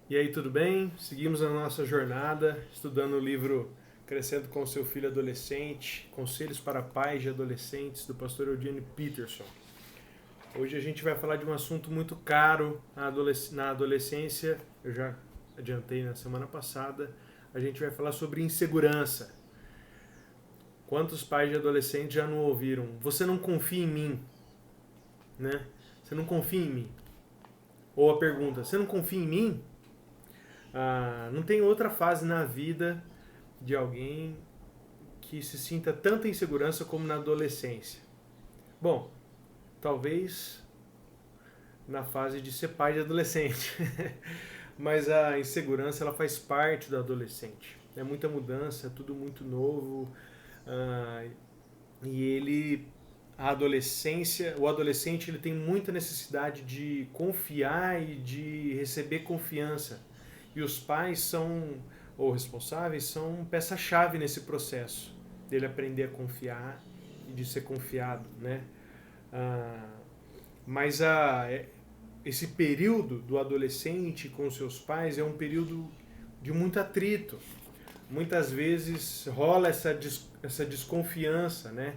E aí, tudo bem? Seguimos a nossa jornada estudando o livro Crescendo com Seu Filho Adolescente, Conselhos para Pais de Adolescentes, do pastor Eugene Peterson. Hoje a gente vai falar de um assunto muito caro na adolescência, eu já adiantei na semana passada, a gente vai falar sobre insegurança. Quantos pais de adolescentes já não ouviram? Você não confia em mim, né? Você não confia em mim? Ou a pergunta, você não confia em mim? Não tem outra fase na vida de alguém que se sinta tanta insegurança como na adolescência. Bom, talvez na fase de ser pai de adolescente, mas a insegurança ela faz parte do adolescente. É muita mudança, é tudo muito novo ah, e a adolescência, o adolescente ele tem muita necessidade de confiar e de receber confiança. E os pais são, ou responsáveis, são peça-chave nesse processo dele aprender a confiar e de ser confiado, né? Ah, mas esse período do adolescente com seus pais é um período de muito atrito. Muitas vezes rola essa desconfiança, né?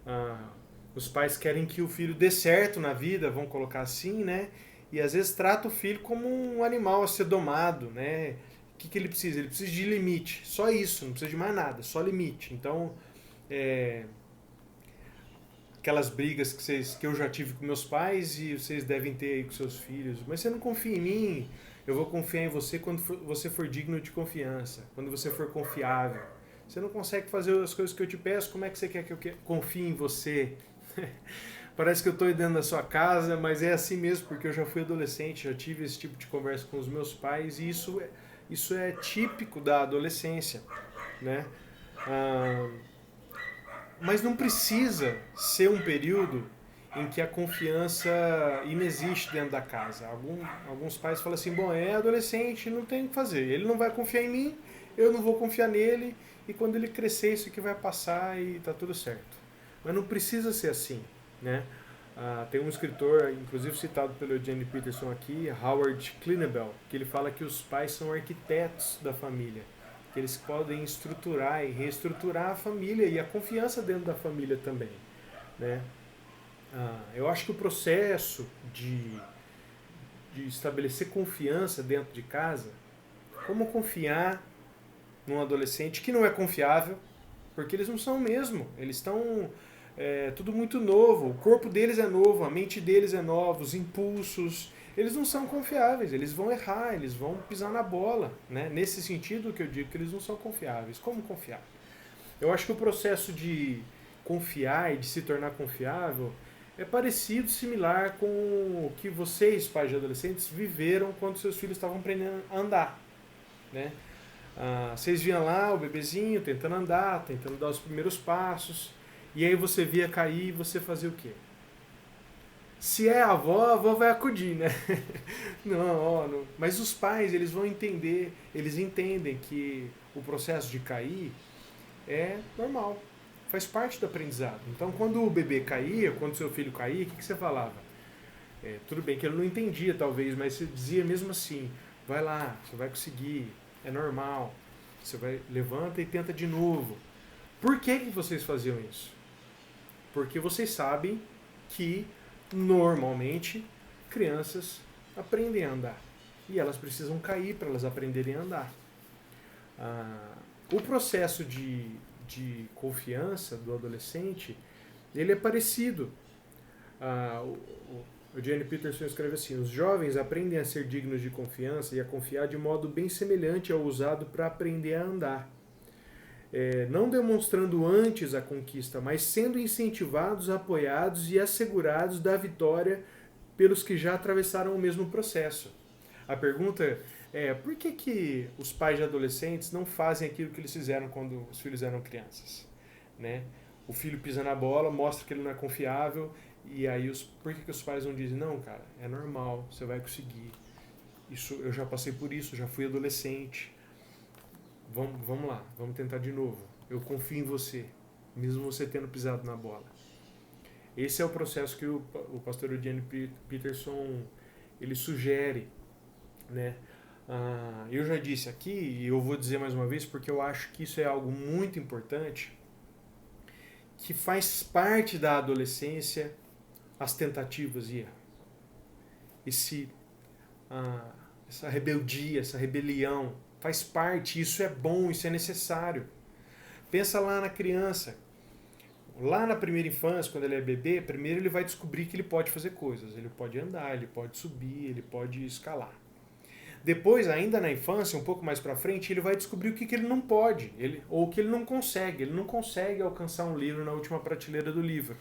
Ah, os pais querem que o filho dê certo na vida, vamos colocar assim, né? E às vezes trata o filho como um animal a ser domado, né? O que ele precisa? Ele precisa de limite, só isso, não precisa de mais nada, só limite. Então, é, aquelas brigas que eu já tive com meus pais e vocês devem ter aí com seus filhos. Mas você não confia em mim, eu vou confiar em você quando você for digno de confiança, quando você for confiável. Você não consegue fazer as coisas que eu te peço, como é que você quer que eu confie em você? Parece que eu estou dentro da sua casa, mas é assim mesmo, porque eu já fui adolescente, já tive esse tipo de conversa com os meus pais e isso é típico da adolescência, né? Ah, mas não precisa ser um período em que a confiança inexiste dentro da casa. Alguns pais falam assim, bom, é adolescente, não tem o que fazer. Ele não vai confiar em mim, eu não vou confiar nele, e quando ele crescer isso aqui vai passar e tá tudo certo. Mas não precisa ser assim, né? Tem um escritor, inclusive citado pelo Eugene Peterson aqui, Howard Clinebell, que ele fala que os pais são arquitetos da família, que eles podem estruturar e reestruturar a família e a confiança dentro da família também, né? Eu acho que o processo de estabelecer confiança dentro de casa, como confiar num adolescente que não é confiável, porque eles não são mesmo, eles estão tudo muito novo, o corpo deles é novo, a mente deles é nova, os impulsos, eles não são confiáveis, eles vão errar, eles vão pisar na bola, né? Nesse sentido que eu digo que eles não são confiáveis. Como confiar? Eu acho que o processo de confiar e de se tornar confiável é parecido, similar com o que vocês, pais de adolescentes, viveram quando seus filhos estavam aprendendo a andar, né? Vocês viam lá o bebezinho tentando andar, tentando dar os primeiros passos, e aí você via cair e você fazia o quê? Se é a avó vai acudir, né? Não, ó, não. Mas os pais, eles vão entender, eles entendem que o processo de cair é normal, faz parte do aprendizado. Então, quando o bebê caía, quando seu filho caía, o que você falava? Tudo bem que ele não entendia, talvez, mas você dizia mesmo assim: vai lá, você vai conseguir, é normal. Você vai, levanta e tenta de novo. Por que vocês faziam isso? Porque vocês sabem que, normalmente, crianças aprendem a andar. E elas precisam cair para elas aprenderem a andar. Ah, o processo de confiança do adolescente, ele é parecido. O Jane Peterson escreve assim: os jovens aprendem a ser dignos de confiança e a confiar de modo bem semelhante ao usado para aprender a andar. Não demonstrando antes a conquista, mas sendo incentivados, apoiados e assegurados da vitória pelos que já atravessaram o mesmo processo. A pergunta é: por que os pais de adolescentes não fazem aquilo que eles fizeram quando os filhos eram crianças? Né? O filho pisa na bola, mostra que ele não é confiável, e aí por que os pais não dizem: não, cara, é normal, você vai conseguir. Isso, eu já passei por isso, já fui adolescente. Vamos lá, vamos tentar de novo. Eu confio em você, mesmo você tendo pisado na bola. Esse é o processo que o pastor Eugene Peterson ele sugere, né? Eu já disse aqui, e eu vou dizer mais uma vez, porque eu acho que isso é algo muito importante, que faz parte da adolescência as tentativas e erros. Essa rebeldia, essa rebelião, faz parte, isso é bom, isso é necessário. Pensa lá na criança, lá na primeira infância, quando ele é bebê, primeiro ele vai descobrir que ele pode fazer coisas, ele pode andar, ele pode subir, ele pode escalar. Depois, ainda na infância, um pouco mais pra frente, ele vai descobrir o que ele não pode, ou o que ele não consegue. Ele não consegue alcançar um livro na última prateleira do livro.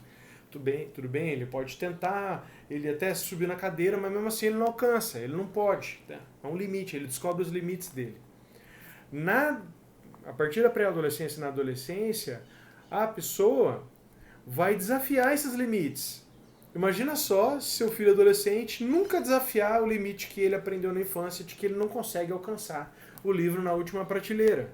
Tudo bem, ele pode tentar, ele até subir na cadeira, mas mesmo assim ele não alcança, ele não pode. Tá? É um limite, ele descobre os limites dele. A partir da pré-adolescência e na adolescência, a pessoa vai desafiar esses limites. Imagina só se seu filho adolescente nunca desafiar o limite que ele aprendeu na infância de que ele não consegue alcançar o livro na última prateleira.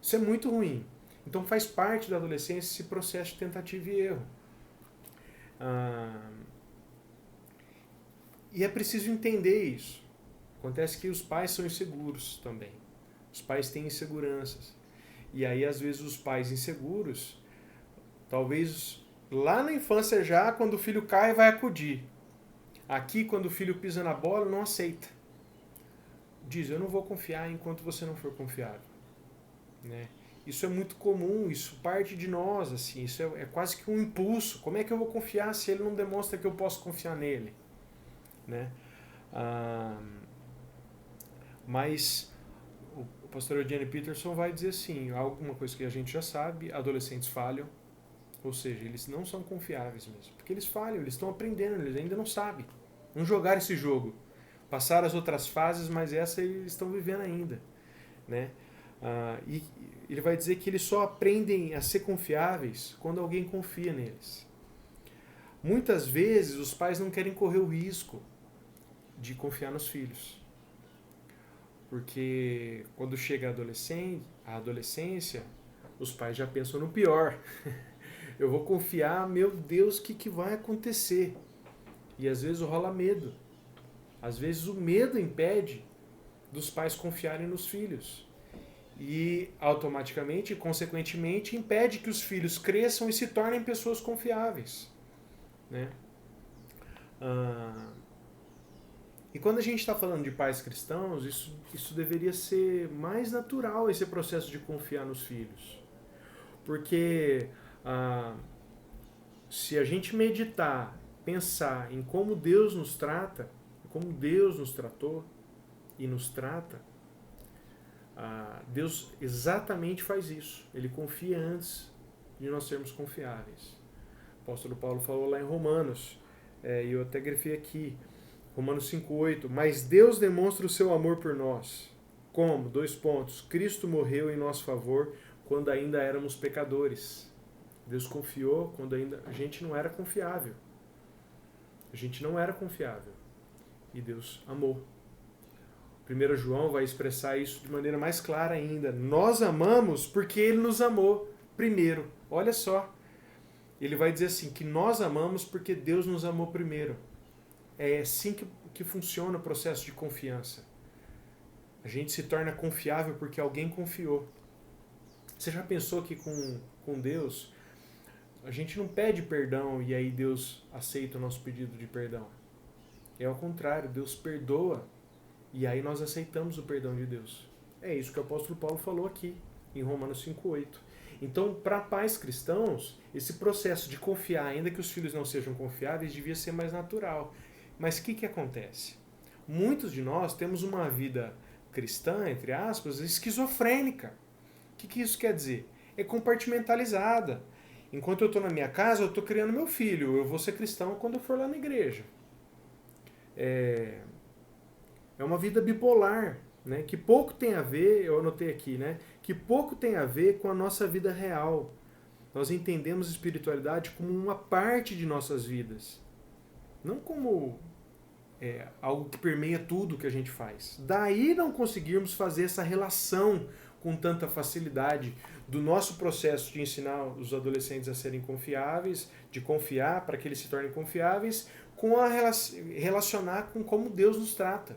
Isso é muito ruim. Então faz parte da adolescência esse processo de tentativa e erro. E é preciso entender isso. Acontece que os pais são inseguros também. Os pais têm inseguranças. E aí, às vezes, os pais inseguros, talvez lá na infância já, quando o filho cai, vai acudir. Aqui, quando o filho pisa na bola, não aceita. Diz, eu não vou confiar enquanto você não for confiável. Né? Isso é muito comum, isso parte de nós, assim, isso é quase que um impulso. Como é que eu vou confiar se ele não demonstra que eu posso confiar nele? Né? Mas o pastor Eugene Peterson vai dizer assim, alguma coisa que a gente já sabe, adolescentes falham, ou seja, eles não são confiáveis mesmo, porque eles falham, eles estão aprendendo, eles ainda não sabem. Não jogaram esse jogo, passaram as outras fases, mas essa eles estão vivendo ainda. Né? E ele vai dizer que eles só aprendem a ser confiáveis quando alguém confia neles. Muitas vezes os pais não querem correr o risco de confiar nos filhos. Porque quando chega a adolescência, os pais já pensam no pior. Eu vou confiar, meu Deus, o que vai acontecer? E às vezes rola medo. Às vezes o medo impede dos pais confiarem nos filhos. E automaticamente, consequentemente, impede que os filhos cresçam e se tornem pessoas confiáveis. Né? E quando a gente está falando de pais cristãos, isso deveria ser mais natural, esse processo de confiar nos filhos. Porque se a gente meditar, pensar em como Deus nos trata, como Deus nos tratou e nos trata, Deus exatamente faz isso. Ele confia antes de nós sermos confiáveis. O apóstolo Paulo falou lá em Romanos, e eu até grifei aqui, Romanos 5,8, mas Deus demonstra o seu amor por nós. Como? 2 pontos. Cristo morreu em nosso favor quando ainda éramos pecadores. Deus confiou quando ainda a gente não era confiável. A gente não era confiável. E Deus amou. 1 João vai expressar isso de maneira mais clara ainda. Nós amamos porque Ele nos amou primeiro. Olha só. Ele vai dizer assim, que nós amamos porque Deus nos amou primeiro. É assim que funciona o processo de confiança. A gente se torna confiável porque alguém confiou. Você já pensou que com Deus, a gente não pede perdão e aí Deus aceita o nosso pedido de perdão? É ao contrário, Deus perdoa e aí nós aceitamos o perdão de Deus. É isso que o apóstolo Paulo falou aqui, em Romanos 5,8. Então, para pais cristãos, esse processo de confiar, ainda que os filhos não sejam confiáveis, devia ser mais natural. Mas o que acontece? Muitos de nós temos uma vida cristã, entre aspas, esquizofrênica. O que isso quer dizer? É compartimentalizada. Enquanto eu estou na minha casa, eu estou criando meu filho. Eu vou ser cristão quando eu for lá na igreja. É uma vida bipolar, né? Que pouco tem a ver, eu anotei aqui, né? Que pouco tem a ver com a nossa vida real. Nós entendemos espiritualidade como uma parte de nossas vidas. Não como algo que permeia tudo que a gente faz. Daí não conseguirmos fazer essa relação com tanta facilidade do nosso processo de ensinar os adolescentes a serem confiáveis, de confiar para que eles se tornem confiáveis, com relacionar com como Deus nos trata.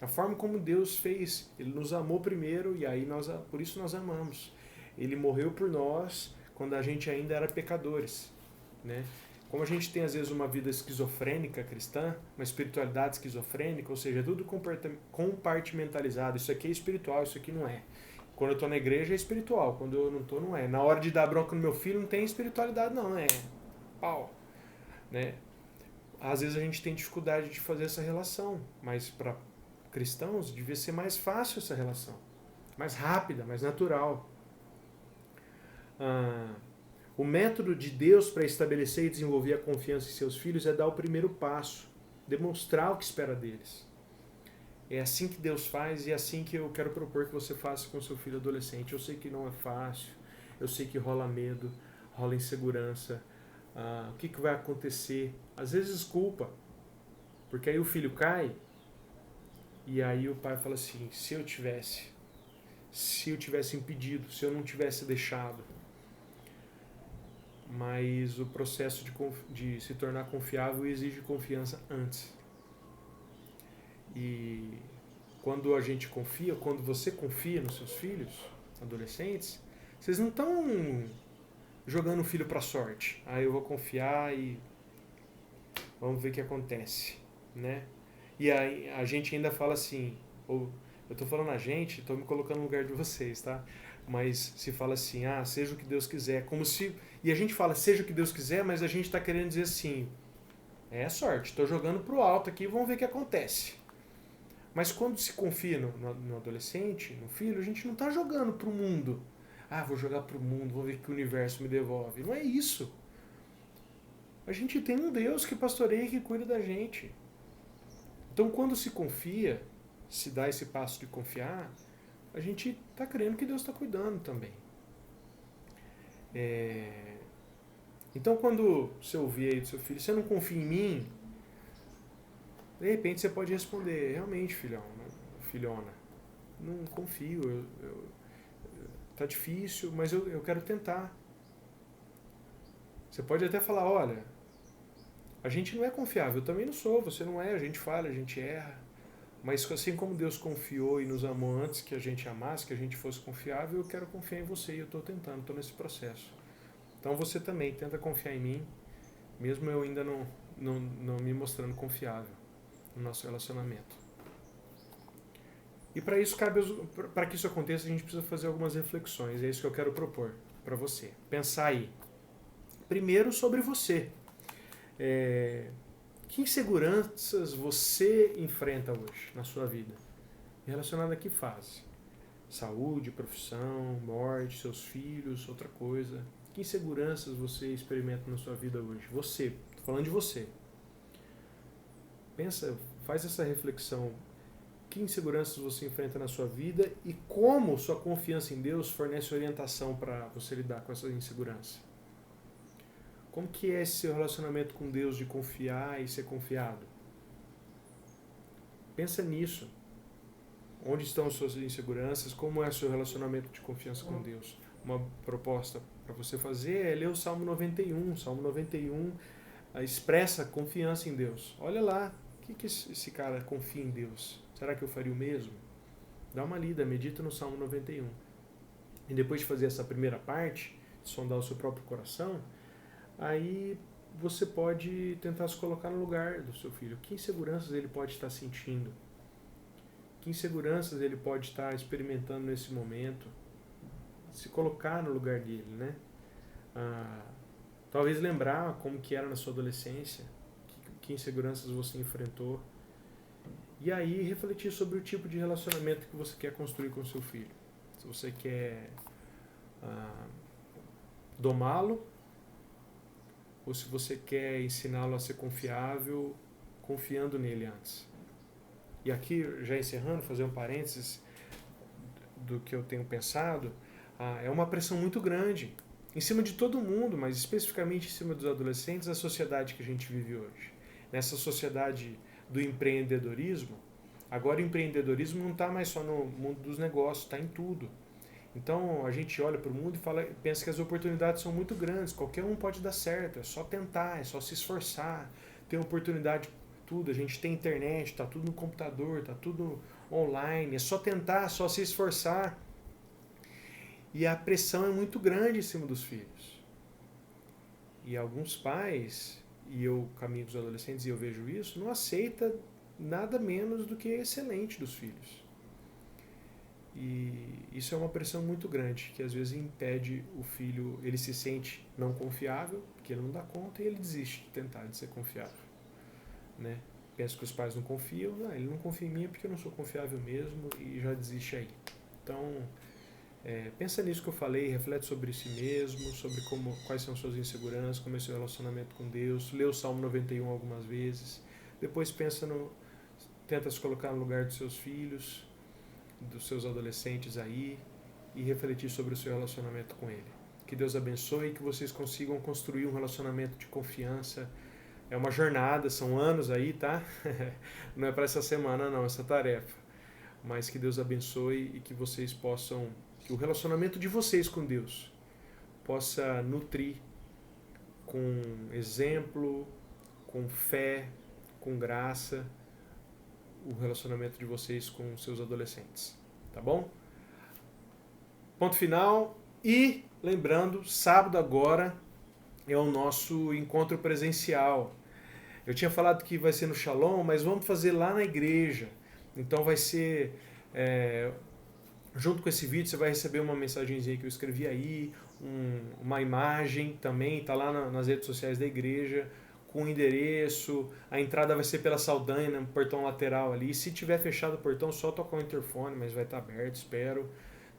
A forma como Deus fez. Ele nos amou primeiro e aí por isso nós amamos. Ele morreu por nós quando a gente ainda era pecadores, né? Como a gente tem às vezes uma vida esquizofrênica cristã, uma espiritualidade esquizofrênica, ou seja, é tudo compartimentalizado. Isso aqui é espiritual, isso aqui não é. Quando eu estou na igreja é espiritual, quando eu não estou não é. Na hora de dar bronca no meu filho não tem espiritualidade não, é pau, né? Às vezes a gente tem dificuldade de fazer essa relação, mas para cristãos devia ser mais fácil essa relação, mais rápida, mais natural. O método de Deus para estabelecer e desenvolver a confiança em seus filhos é dar o primeiro passo, demonstrar o que espera deles. É assim que Deus faz e é assim que eu quero propor que você faça com seu filho adolescente. Eu sei que não é fácil, eu sei que rola medo, rola insegurança, o que vai acontecer? Às vezes culpa, porque aí o filho cai e aí o pai fala assim, se eu tivesse impedido, se eu não tivesse deixado. Mas o processo de se tornar confiável exige confiança antes. E quando a gente confia, quando você confia nos seus filhos, adolescentes, vocês não estão jogando o filho para sorte. Eu vou confiar e vamos ver o que acontece, né? E aí a gente ainda fala assim, ou eu tô falando a gente, tô me colocando no lugar de vocês, tá? Mas se fala assim, seja o que Deus quiser, como se... E a gente fala, seja o que Deus quiser, mas a gente está querendo dizer assim, é sorte, estou jogando pro alto aqui, vamos ver o que acontece. Mas quando se confia no adolescente, no filho, a gente não está jogando pro mundo. Vou jogar pro mundo, vou ver o que o universo me devolve. Não é isso. A gente tem um Deus que pastoreia e que cuida da gente. Então quando se confia, se dá esse passo de confiar, a gente está crendo que Deus está cuidando também. Então quando você ouvir aí do seu filho, você não confia em mim, de repente você pode responder, realmente filhona, não confio, tá difícil, mas eu quero tentar. Você pode até falar, olha, a gente não é confiável, eu também não sou, você não é, a gente falha, a gente erra. Mas assim como Deus confiou e nos amou antes que a gente amasse, que a gente fosse confiável, eu quero confiar em você e eu estou tentando, estou nesse processo. Então você também tenta confiar em mim, mesmo eu ainda não me mostrando confiável no nosso relacionamento. E para que isso aconteça, a gente precisa fazer algumas reflexões, é isso que eu quero propor para você. Pensar aí. Primeiro sobre você. Que inseguranças você enfrenta hoje na sua vida? Relacionada a que fase? Saúde, profissão, morte, seus filhos, outra coisa. Que inseguranças você experimenta na sua vida hoje? Você, estou falando de você. Pensa, faz essa reflexão. Que inseguranças você enfrenta na sua vida e como sua confiança em Deus fornece orientação para você lidar com essa insegurança? Como que é esse seu relacionamento com Deus de confiar e ser confiado? Pensa nisso. Onde estão as suas inseguranças? Como é o seu relacionamento de confiança com Deus? Uma proposta para você fazer é ler o Salmo 91. O Salmo 91 expressa confiança em Deus. Olha lá, o que esse cara confia em Deus? Será que eu faria o mesmo? Dá uma lida, medita no Salmo 91. E depois de fazer essa primeira parte, sondar o seu próprio coração, aí você pode tentar se colocar no lugar do seu filho. Que inseguranças ele pode estar sentindo? Que inseguranças ele pode estar experimentando nesse momento? Se colocar no lugar dele, né? Talvez lembrar como que era na sua adolescência, que inseguranças você enfrentou. E aí refletir sobre o tipo de relacionamento que você quer construir com o seu filho. Se você quer domá-lo, ou se você quer ensiná-lo a ser confiável, confiando nele antes. E aqui, já encerrando, fazer um parênteses do que eu tenho pensado, é uma pressão muito grande, em cima de todo mundo, mas especificamente em cima dos adolescentes, a sociedade que a gente vive hoje. Nessa sociedade do empreendedorismo, agora o empreendedorismo não está mais só no mundo dos negócios, está em tudo. Então a gente olha para o mundo e pensa que as oportunidades são muito grandes, qualquer um pode dar certo, é só tentar, é só se esforçar, tem oportunidade tudo, a gente tem internet, está tudo no computador, está tudo online, é só tentar, só se esforçar. E a pressão é muito grande em cima dos filhos. E alguns pais, e eu caminho com os adolescentes e eu vejo isso, não aceita nada menos do que excelente dos filhos. E isso é uma pressão muito grande, que às vezes impede o filho, ele se sente não confiável, porque ele não dá conta e ele desiste de tentar de ser confiável. Né? Pensa que os pais não confiam, ele não confia em mim porque eu não sou confiável mesmo e já desiste aí. Então, pensa nisso que eu falei, reflete sobre si mesmo, sobre quais são suas inseguranças, como é seu relacionamento com Deus, lê o Salmo 91 algumas vezes, depois tenta se colocar no lugar dos seus filhos, dos seus adolescentes aí e refletir sobre o seu relacionamento com ele. Que Deus abençoe e que vocês consigam construir um relacionamento de confiança. É uma jornada, são anos aí, tá? Não é para essa semana não, essa tarefa. Mas que Deus abençoe e que vocês possam, que o relacionamento de vocês com Deus possa nutrir com exemplo, com fé, com graça, o relacionamento de vocês com seus adolescentes, tá bom? Ponto final. E lembrando, sábado agora é o nosso encontro presencial. Eu tinha falado que vai ser no Shalom, mas vamos fazer lá na igreja. Então vai ser, junto com esse vídeo, você vai receber uma mensagenzinha que eu escrevi aí, uma imagem também, está lá nas redes sociais da igreja, com o endereço, a entrada vai ser pela Saldanha, no portão lateral ali. Se tiver fechado o portão, só tocar o interfone, mas vai estar aberto, espero,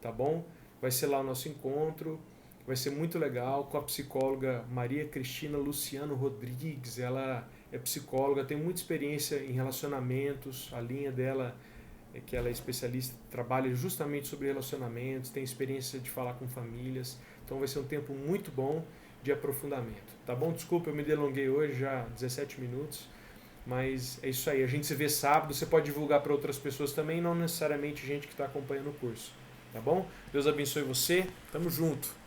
tá bom? Vai ser lá o nosso encontro, vai ser muito legal, com a psicóloga Maria Cristina Luciano Rodrigues. Ela é psicóloga, tem muita experiência em relacionamentos, a linha dela é que ela é especialista, trabalha justamente sobre relacionamentos, tem experiência de falar com famílias, então vai ser um tempo muito bom de aprofundamento, tá bom? Desculpa, eu me delonguei hoje, já 17 minutos, mas é isso aí, a gente se vê sábado, você pode divulgar para outras pessoas também, não necessariamente gente que está acompanhando o curso, tá bom? Deus abençoe você, tamo junto!